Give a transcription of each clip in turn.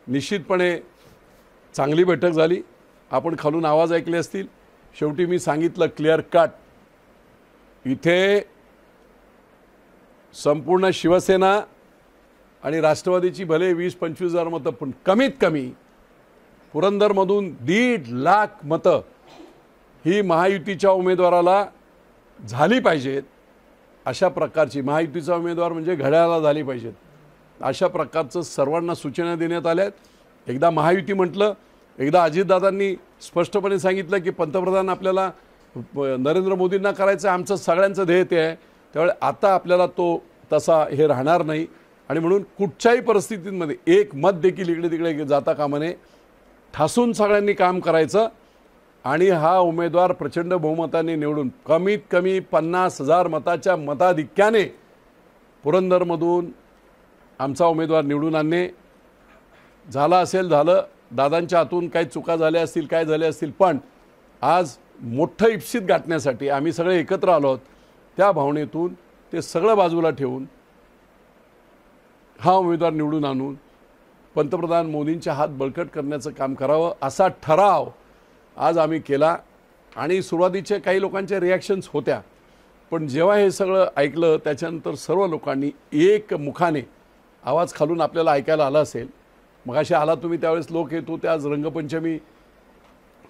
निश्चितपणे चांगली बैठक झाली। आपण खालून आवाज ऐकले असतील। शेवटी मी सांगितलं क्लिअर कट, इथे संपूर्ण शिवसेना आणि राष्ट्रवादीची भले 20-25 हजार मतं, पण कमीत कमी पुरंदरमधून 1.5 लाख मतं ही महायुतीच्या उमेदवाराला झाली पाहिजेत। अशा प्रकारची महायुतीचा उमेदवार म्हणजे घड्याळाला झाली पाहिजेत, अशा प्रकारचं सर्वांना सूचना देण्यात आल्या। एकदा महायुती म्हटलं, एकदा अजितदादांनी स्पष्टपणे सांगितलं की पंतप्रधान आपल्याला नरेंद्र मोदींना करायचं, आमचं सगळ्यांचं ध्येय ते आहे। त्यामुळे आता आपल्याला तो तसा हे राहणार नाही आणि म्हणून कुठच्याही परिस्थितीमध्ये एक मत देखील इकडे तिकडे जाता कामा नये। ठासून सगळ्यांनी काम करायचं आणि हा उमेदवार प्रचंड बहुमताने निवडून कमीत कमी 50,000 मताच्या मताधिक्याने पुरंदरमधून आमचा उमेदवार निवडून आणणे। झाला असेल झालं, दादांच्या हातून काही चुका झाल्या असतील, काय झाले असतील, पण आज मोठं इप्सित गाठण्यासाठी आम्ही सगळे एकत्र आलो आहोत। त्या भावनेतून ते सगळं बाजूला ठेवून हा उमेदवार निवडून आणून पंतप्रधान मोदींचे हात बळकट करण्याचं काम करावं असा ठराव आज आम्ही केला। आणि सुरुवातीचे काही लोकांच्या रिॲक्शन्स होत्या, पण जेव्हा हे सगळं ऐकलं त्याच्यानंतर सर्व लोकांनी एक मुखाने आवाज खालून आपल्याला ऐकायला आला असेल। मगाशी आला तुम्ही त्यावेळेस लोक येत होते, आज रंगपंचमी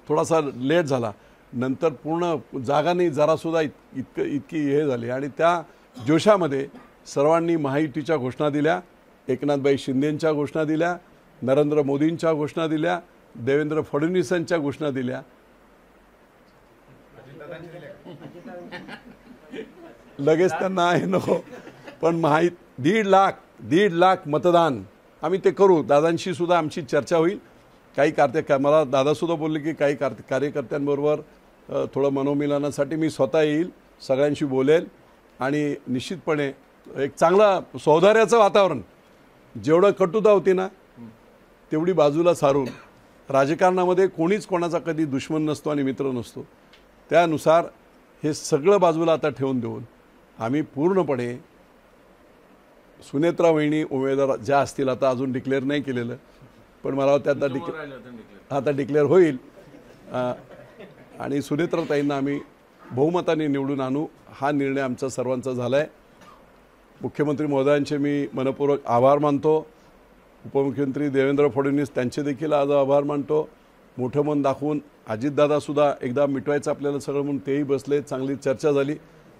थोडासा लेट झाला, नंतर पूर्ण जागा नाही जरासुद्धा इतकी हे झाली आणि त्या जोशामध्ये सर्वांनी महायुतीच्या घोषणा दिल्या, एकनाथभाई शिंदेंच्या घोषणा दिल्या, नरेंद्र मोदींच्या घोषणा दिल्या, देवेंद्र फडणवीसांच्या घोषणा दिल्या। लगेच त्यांना आहे नको, पण 1.5 लाख मतदान आम्ही ते करू। दादांशी सुद्धा आमची चर्चा होईल। काही मला दादासुद्धा बोलले की काही कार्यकर्त्यांबरोबर थोडं मनोमिलनासाठी मी स्वतः येईल, सगळ्यांशी बोलेल आणि निश्चितपणे एक चांगला सौहार्दाचं वातावरण, जेवढं कटुता होती ना तेवढी बाजूला सारून, राजकारणामध्ये कोणीच कोणाचा कधी दुश्मन नसतो आणि मित्र नसतो, त्यानुसार हे सगळं बाजूला आता ठेवून देऊन आम्ही पूर्णपणे सुनेत्रा वहिनी उमेदवार ज्या असतील, आता अजून डिक्लेअर नाही केलेलं, पण मला वाटतं आता डिक्लेअर होईल आणि सुनेत्राताईंना आम्ही बहुमताने निवडून आणू हा निर्णय आमचा सर्वांचा झाला आहे। मुख्यमंत्री महोदयांचे मी मनपूर्वक आभार मानतो। उपमुख्यमंत्री देवेंद्र फडणवीस त्यांचे देखील आज आभार मानतो। मोठं मन दाखवून अजितदादासुद्धा एकदा मिटवायचं आपल्याला सगळं म्हणून तेही बसले, चांगली चर्चा झाली,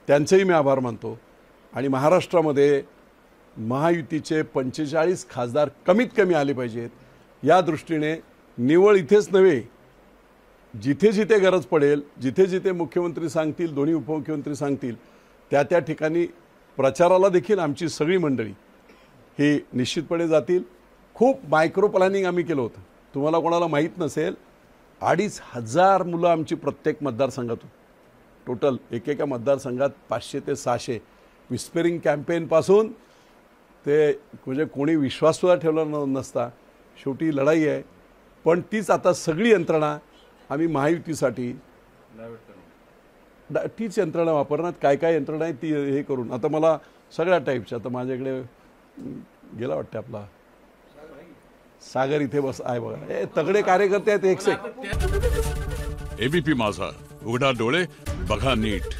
त्यांचेही मी आभार मानतो। आणि महाराष्ट्रामध्ये महायुतीचे 45 खासदार कमीत कमी आले पाहिजेत, या दृष्टीने निवळ इथेच नव्हे, जिथे जिथे गरज पडेल, जिथे जिथे मुख्यमंत्री सांगतील, दोन्ही उपमुख्यमंत्री सांगतील, त्या त्या ठिकाणी प्रचाराला देखील आमची सगळी मंडळी ही निश्चितपणे जातील। खूप मायक्रो प्लॅनिंग आम्ही केलं होतं, तुम्हाला कोणाला माहीत नसेल, 2,500 मुलं आमची प्रत्येक मतदारसंघात होती। टोटल एकेका मतदारसंघात 500 ते 600 विस्पेरिंग कॅम्पेनपासून ते म्हणजे कोणी विश्वाससुद्धा ठेवला नसता। शेवटी लढाई आहे, पण तीच आता सगळी यंत्रणा आम्ही महायुतीसाठी तीच यंत्रणा वापरणार। काय काय यंत्रणा आहे ती हे करून आता मला सगळ्या टाईपच्या, आता माझ्याकडे गेला वाटतं आपला सागर इथे बस आहे बघा, हे तगडे कार्यकर्ते आहेत एक से। एबीपी माझा, उघडा डोळे बघा नीट।